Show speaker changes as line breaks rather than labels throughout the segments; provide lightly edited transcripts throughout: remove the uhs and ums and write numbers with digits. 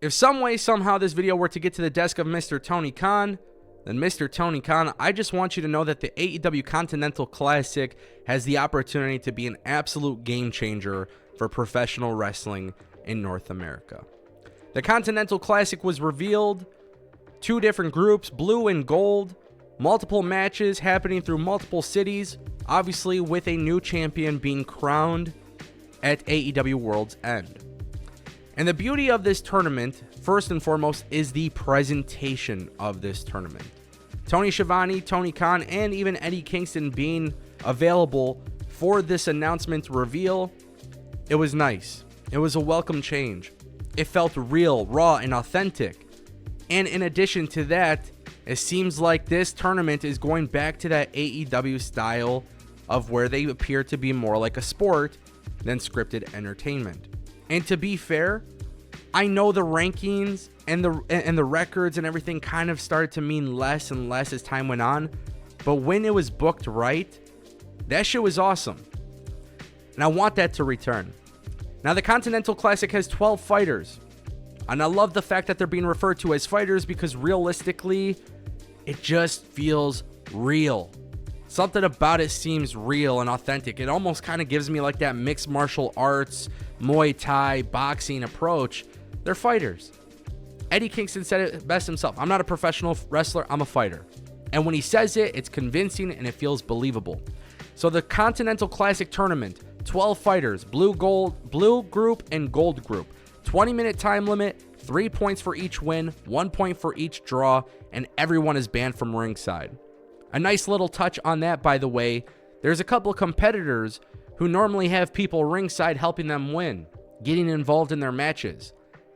If some way, somehow this video were to get to the desk of Mr. Tony Khan, then Mr. Tony Khan, I just want you to know that the AEW Continental Classic has the opportunity to be an absolute game changer for professional wrestling in North America. The Continental Classic was revealed, 2 different groups, blue and gold, multiple matches happening through multiple cities, obviously with a new champion being crowned at AEW World's End. And the beauty of this tournament, first and foremost, is the presentation of this tournament. Tony Schiavone, Tony Khan, and even Eddie Kingston being available for this announcement reveal, it was nice. It was a welcome change. It felt real, raw, and authentic. And in addition to that, it seems like this tournament is going back to that AEW style of where they appear to be more like a sport than scripted entertainment. And to be fair, I know the rankings and the records and everything kind of started to mean less and less as time went on. But when it was booked right, that shit was awesome. And I want that to return. Now, the Continental Classic has 12 fighters. And I love the fact that they're being referred to as fighters because realistically, it just feels real. Something about it seems real and authentic. It almost kind of gives me like that mixed martial arts, Muay Thai, boxing approach. They're fighters. Eddie Kingston said it best himself. I'm not a professional wrestler, I'm a fighter. And when he says it, it's convincing and it feels believable. So the Continental Classic Tournament, 12 fighters, blue group and gold group. 20-minute time limit, 3 points for each win, 1 point for each draw, and everyone is banned from ringside. A nice little touch on that, by the way, there's a couple of competitors who normally have people ringside helping them win, getting involved in their matches.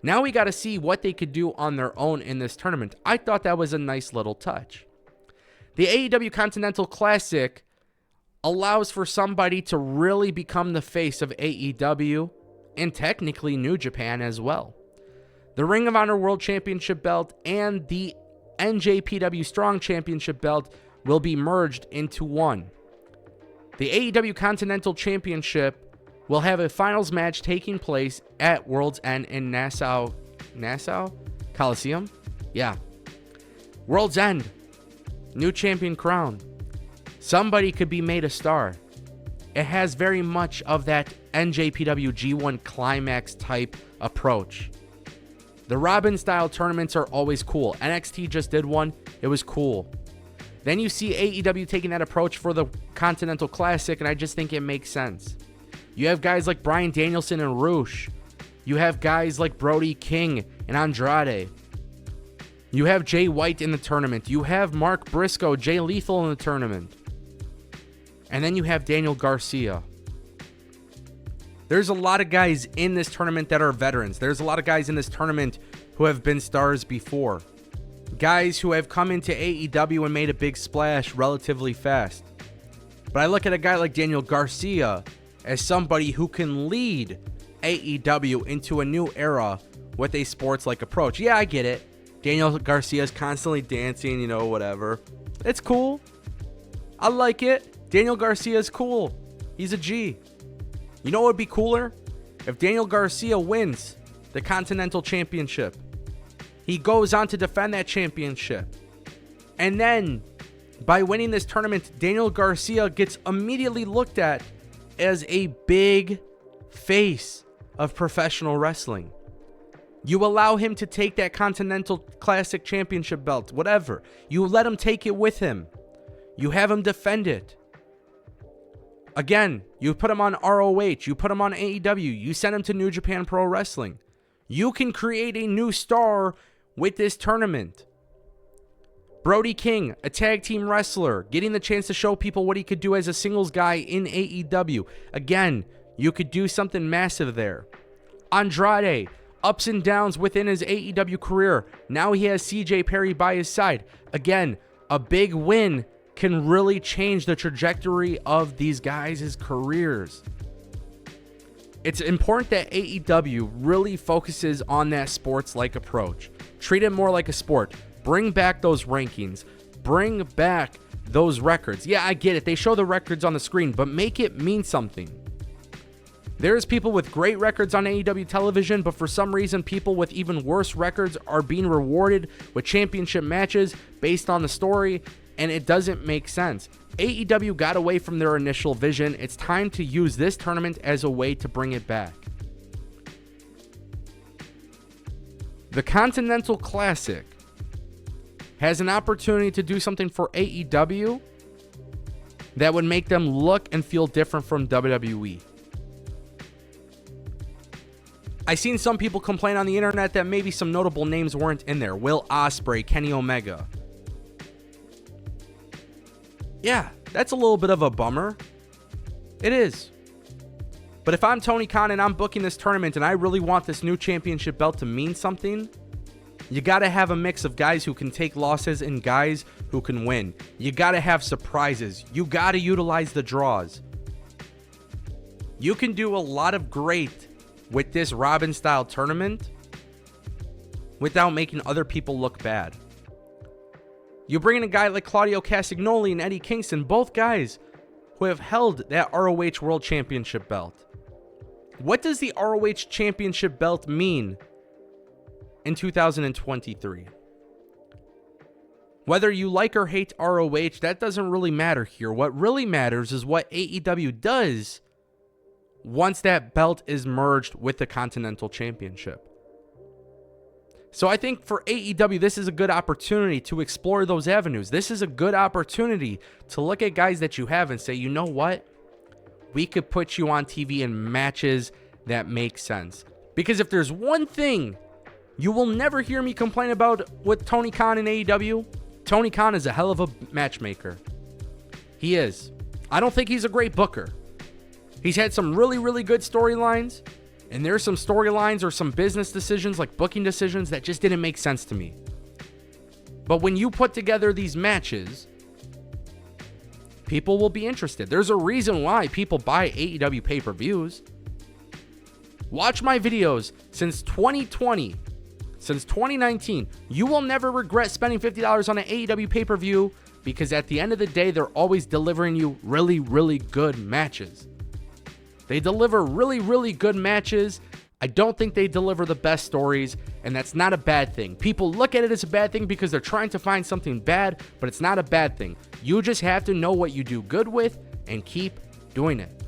Now we got to see what they could do on their own in this tournament. I thought that was a nice little touch. The AEW Continental Classic allows for somebody to really become the face of AEW and technically New Japan as well. The Ring of Honor World Championship belt and the NJPW Strong Championship belt will be merged into one. The AEW Continental Championship will have a finals match taking place at World's End in Nassau Coliseum? Yeah. World's End. New champion crown. Somebody could be made a star. It has very much of that NJPW G1 Climax type approach. The Robin style tournaments are always cool. NXT just did one. It was cool. Then you see AEW taking that approach for the Continental Classic, and I just think it makes sense. You have guys like Bryan Danielson and Rush. You have guys like Brody King and Andrade. You have Jay White in the tournament. You have Mark Briscoe, Jay Lethal in the tournament. And then you have Daniel Garcia. There's a lot of guys in this tournament that are veterans. There's a lot of guys in this tournament who have been stars before. Guys who have come into AEW and made a big splash relatively fast. But I look at a guy like Daniel Garcia as somebody who can lead AEW into a new era with a sports-like approach. Yeah, I get it. Daniel Garcia is constantly dancing, whatever. It's cool. I like it. Daniel Garcia is cool. He's a G. You know what would be cooler? If Daniel Garcia wins the Continental Championship. He goes on to defend that championship. And then, by winning this tournament, Daniel Garcia gets immediately looked at as a big face of professional wrestling. You allow him to take that Continental Classic Championship belt, whatever. You let him take it with him. You have him defend it. Again, you put him on ROH. You put him on AEW. You send him to New Japan Pro Wrestling. You can create a new star with this tournament. Brody King, a tag team wrestler, getting the chance to show people what he could do as a singles guy in AEW. Again, you could do something massive there. Andrade, ups and downs within his AEW career. Now he has CJ Perry by his side. Again, a big win can really change the trajectory of these guys' careers. It's important that AEW really focuses on that sports-like approach. Treat it more like a sport. Bring back those rankings. Bring back those records. Yeah, I get it. They show the records on the screen, but make it mean something. There's people with great records on AEW television, but for some reason, people with even worse records are being rewarded with championship matches based on the story, and it doesn't make sense. AEW got away from their initial vision. It's time to use this tournament as a way to bring it back. The Continental Classic has an opportunity to do something for AEW that would make them look and feel different from WWE. I seen some people complain on the internet that maybe some notable names weren't in there. Will Ospreay, Kenny Omega. Yeah, that's a little bit of a bummer. It is. But if I'm Tony Khan and I'm booking this tournament and I really want this new championship belt to mean something, you got to have a mix of guys who can take losses and guys who can win. You got to have surprises. You got to utilize the draws. You can do a lot of great with this Robin-style tournament without making other people look bad. You bring in a guy like Claudio Castagnoli and Eddie Kingston, both guys who have held that ROH World Championship belt. What does the ROH Championship belt mean in 2023? Whether you like or hate ROH, that doesn't really matter here. What really matters is what AEW does once that belt is merged with the Continental Championship. So I think for AEW, this is a good opportunity to explore those avenues. This is a good opportunity to look at guys that you have and say, you know what? We could put you on TV in matches that make sense. Because if there's one thing you will never hear me complain about with Tony Khan and AEW, Tony Khan is a hell of a matchmaker. He is. I don't think he's a great booker. He's had some really, really good storylines, and there's some storylines or some business decisions, like booking decisions, that just didn't make sense to me. But when you put together these matches, people will be interested. There's a reason why people buy AEW pay-per-views. Watch my videos since 2020, since 2019. You will never regret spending $50 on an AEW pay-per-view, because at the end of the day, they're always delivering you really, really good matches. They deliver really, really good matches. I don't think they deliver the best stories, and that's not a bad thing. People look at it as a bad thing because they're trying to find something bad, but it's not a bad thing. You just have to know what you do good with and keep doing it.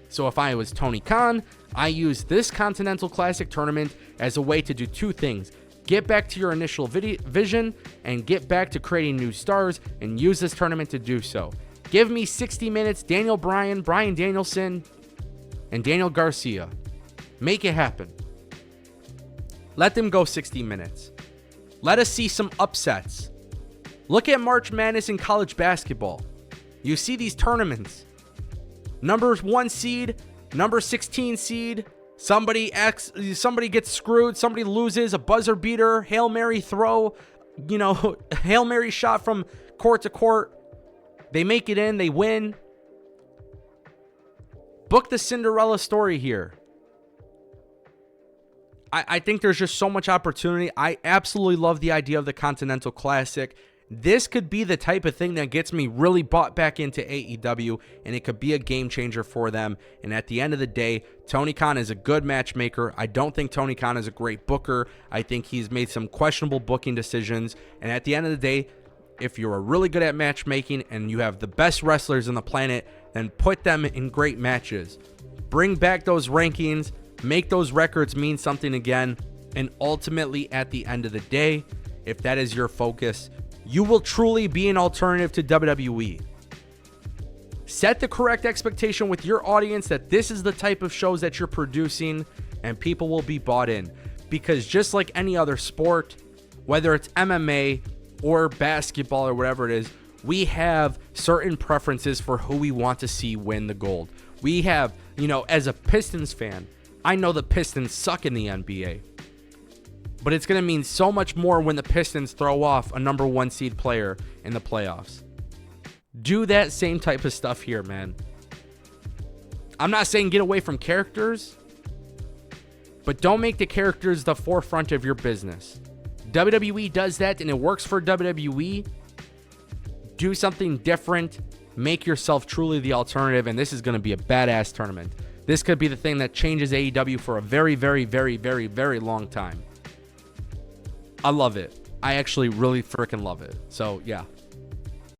So if I was Tony Khan, I use this Continental Classic tournament as a way to do two things. Get back to your initial vision and get back to creating new stars, and use this tournament to do so. Give me 60 minutes, Daniel Bryan, Bryan Danielson, and Daniel Garcia. Make it happen. Let them go 60 minutes. Let us see some upsets. Look at March Madness in college basketball. You see these tournaments. Number 1 seed, number 16 seed, somebody gets screwed, somebody loses, a buzzer beater, Hail Mary throw, Hail Mary shot from court to court. They make it in, they win. Book the Cinderella story here. I think there's just so much opportunity. I absolutely love the idea of the Continental Classic. This could be the type of thing that gets me really bought back into AEW, and it could be a game changer for them. And at the end of the day, Tony Khan is a good matchmaker. I don't think Tony Khan is a great booker. I think he's made some questionable booking decisions. And at the end of the day, if you're really good at matchmaking and you have the best wrestlers on the planet, then put them in great matches. Bring back those rankings, make those records mean something again, and ultimately at the end of the day, if that is your focus, you will truly be an alternative to WWE. Set the correct expectation with your audience that this is the type of shows that you're producing, and people will be bought in. Because just like any other sport, whether it's MMA or basketball or whatever it is, we have certain preferences for who we want to see win the gold. We have, as a Pistons fan, I know the Pistons suck in the NBA. But it's going to mean so much more when the Pistons throw off a number 1 seed player in the playoffs. Do that same type of stuff here, man. I'm not saying get away from characters, but don't make the characters the forefront of your business. WWE does that, and it works for WWE. Do something different. Make yourself truly the alternative, and this is going to be a badass tournament. This could be the thing that changes AEW for a very, very, very, very, very long time. I love it. I actually really freaking love it. So, yeah.